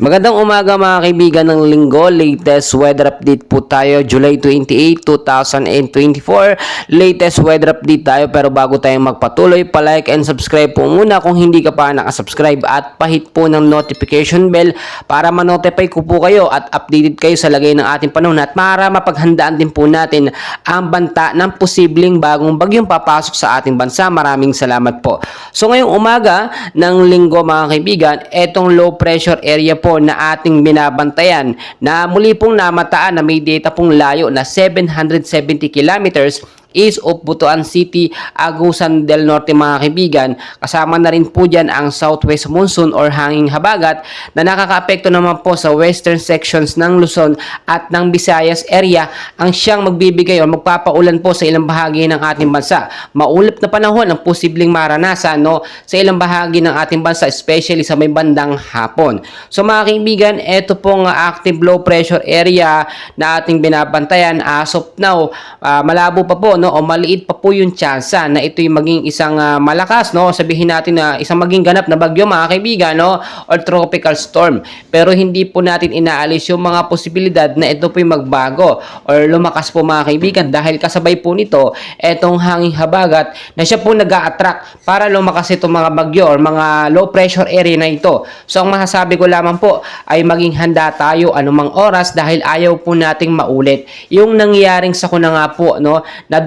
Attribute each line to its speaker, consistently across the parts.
Speaker 1: Magandang umaga mga kaibigan ng linggo, latest weather update po tayo, July 28, 2024, latest weather update tayo. Pero bago tayo magpatuloy, palike and subscribe po muna kung hindi ka pa nakasubscribe at pahit po ng notification bell para ma-notify ko po kayo at updated kayo sa lagay ng ating panahon at para mapaghandaan din po natin ang banta ng posibleng bagong bagyong papasok sa ating bansa. Maraming salamat po. So ngayong umaga ng linggo mga kaibigan, etong low pressure area po na ating binabantayan na muli pong namataan na may data pong layo na 770 kilometers is of Butuan City, Agusan del Norte mga kaibigan. Kasama na rin po dyan ang southwest monsoon or hanging habagat na nakakaapekto naman po sa western sections ng Luzon at ng Visayas area ang siyang magbibigay o magpapaulan po sa ilang bahagi ng ating bansa. Maulap na panahon ang posibleng maranasan sa ilang bahagi ng ating bansa, especially sa may bandang hapon. So mga kaibigan, ito pong active low pressure area na ating binabantayan as of now. Malabo pa po o maliit pa po yung tsansa na ito'y maging isang malakas, sabihin natin na isang maging ganap na bagyo mga kaibigan, or tropical storm. Pero hindi po natin inaalis yung mga posibilidad na ito po'y magbago or lumakas po mga kaibigan dahil kasabay po nito etong hanging habagat na siya po nag-a-attract para lumakas itong mga bagyo or mga low pressure area na ito. So ang masasabi ko lamang po ay maging handa tayo anumang oras dahil ayaw po nating maulit yung nangyaring sakuna nga po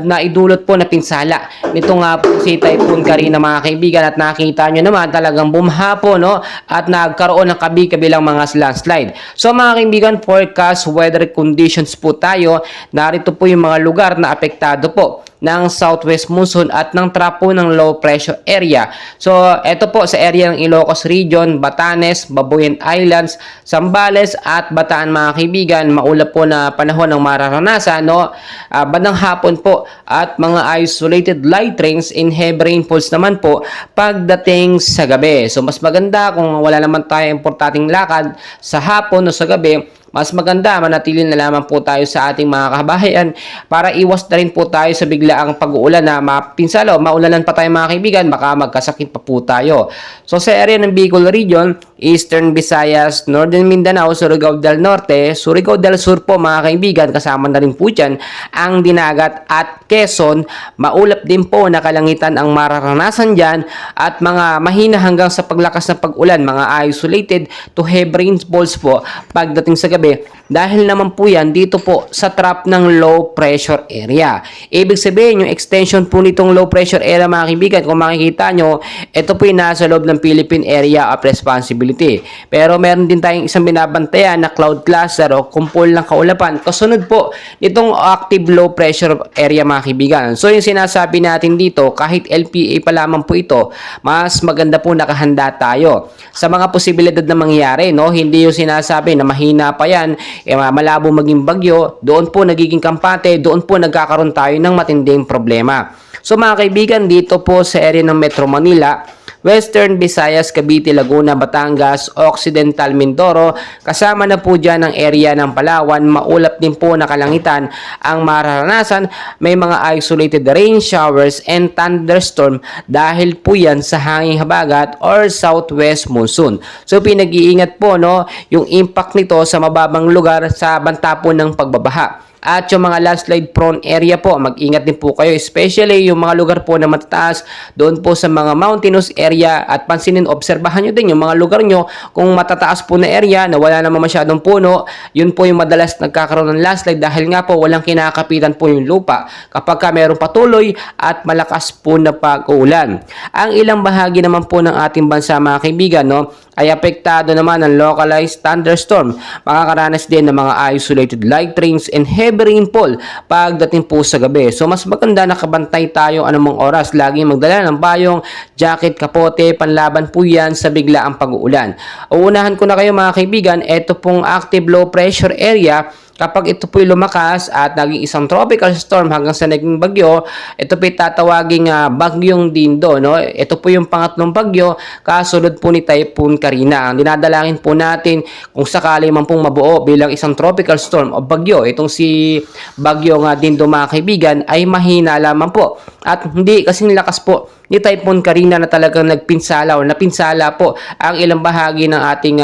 Speaker 1: na idulot po na pinsala nito nga po si Typhoon Karina mga kaibigan, at nakita nyo naman talagang bumaha po at nagkaroon ng kabi-kabilang mga landslide. So mga kaibigan, forecast weather conditions po tayo. Narito po yung mga lugar na apektado po ng southwest monsoon at ng trapo ng low pressure area. So, ito po sa area ng Ilocos Region, Batanes, Babuyan Islands, Zambales at Bataan mga kaibigan. Maulap po na panahon ng mararanasan, bandang hapon po at mga isolated light rains and heavy rainfalls naman po pagdating sa gabi. So, mas maganda kung wala naman tayo importanteng lakad sa hapon o sa gabi, mas maganda manatili na lamang po tayo sa ating mga kabahayan para iwas na rin po tayo sa biglaang pag-uulan na mapinsala o maulanan pa tayo mga kaibigan, baka magkasakit pa po tayo. So sa area ng Bicol Region, Eastern Visayas, Northern Mindanao, Surigao del Norte, Surigao del Sur po mga kaibigan, kasama na rin po dyan ang Dinagat at Quezon, maulap din po na kalangitan ang mararanasan dyan at mga mahina hanggang sa paglakas ng pag-ulan, mga isolated to heavy rainfalls po pagdating sa gabi. Dahil naman po yan dito po sa trap ng low pressure area. Ibig sabihin, yung extension po nitong low pressure area mga kaibigan, kung makikita nyo, ito po yung nasa loob ng Philippine Area of Responsibility. Pero meron din tayong isang binabantayan na cloud cluster o kumpol ng kaulapan kasunod po nitong active low pressure area mga kaibigan. So yung sinasabi natin dito, kahit LPA pa lamang po ito, mas maganda po nakahanda tayo sa mga posibilidad na mangyari. Hindi yung sinasabi na mahina pa yan, malabo maging bagyo, doon po nagiging kampante, doon po nagkakaroon tayo ng matinding problema. So mga kaibigan, dito po sa area ng Metro Manila, Western Visayas, Cavite, Laguna, Batangas, Occidental Mindoro, kasama na po dyan ang area ng Palawan, maulap din po na kalangitan ang mararanasan, may mga isolated rain showers and thunderstorm dahil po yan sa hanging habagat or southwest monsoon. So pinag-iingat po yung impact nito sa mababang lugar sa banta po ng pagbabaha. At yung mga landslide prone area po, mag-ingat din po kayo, especially yung mga lugar po na matataas doon po sa mga mountainous area, at pansinin, obserbahan nyo din yung mga lugar nyo kung matataas po na area na wala naman masyadong puno, yun po yung madalas nagkakaroon ng landslide dahil nga po walang kinakapitan po yung lupa kapag ka mayroong patuloy at malakas po na pag-uulan. Ang ilang bahagi naman po ng ating bansa mga kaibigan ay apektado naman ng localized thunderstorm. Makakaranas din ng mga isolated light rains and heavy rainfall pagdating po sa gabi. So mas maganda nakabantay tayo anumang oras. Laging magdala ng payong, jacket, kapote, panlaban po yan sa biglaang pag-uulan. Uunahan ko na kayo mga kaibigan, ito pong active low pressure area. Kapag ito po'y lumakas at naging isang tropical storm hanggang sa naging bagyo, ito po'y tatawaging bagyong Dindo. Ito po yung pangatlong bagyo kasunod po ni Typhoon Karina. Ang dinadalangin po natin kung sakali man pong mabuo bilang isang tropical storm o bagyo, itong si bagyong Dindo mga kaibigan ay mahina lamang po at hindi kasing lakas po ni Typhoon Karina na talagang nagpinsala o napinsala po ang ilang bahagi ng ating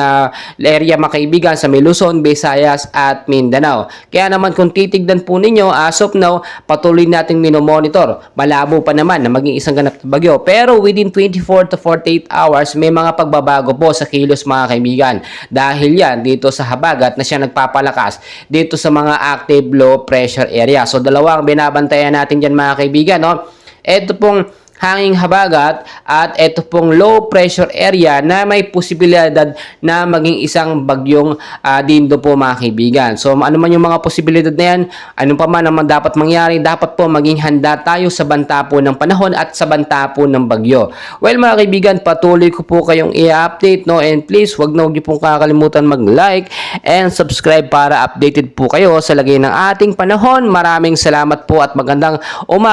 Speaker 1: area mga kaibigan sa Luzon, Visayas at Mindanao. Kaya naman kung titignan po ninyo, as of now, patuloy nating minomonitor. Malabo pa naman na maging isang ganap na bagyo. Pero within 24 to 48 hours, may mga pagbabago po sa kilos mga kaibigan. Dahil yan dito sa habagat na siya nagpapalakas dito sa mga active low pressure area. So dalawang binabantayan natin dyan mga kaibigan. No? Ito pong hanging habagat at ito pong low pressure area na may posibilidad na maging isang bagyong dindo po mga kaibigan. So ano man yung mga posibilidad na yan, ano pa man naman dapat mangyari, dapat po maging handa tayo sa banta po ng panahon at sa banta po ng bagyo. Well mga kaibigan, patuloy ko po kayong i-update, no, and please wag na huwag niyo pong kakalimutan mag-like and subscribe para updated po kayo sa lagay ng ating panahon. Maraming salamat po at magandang umaga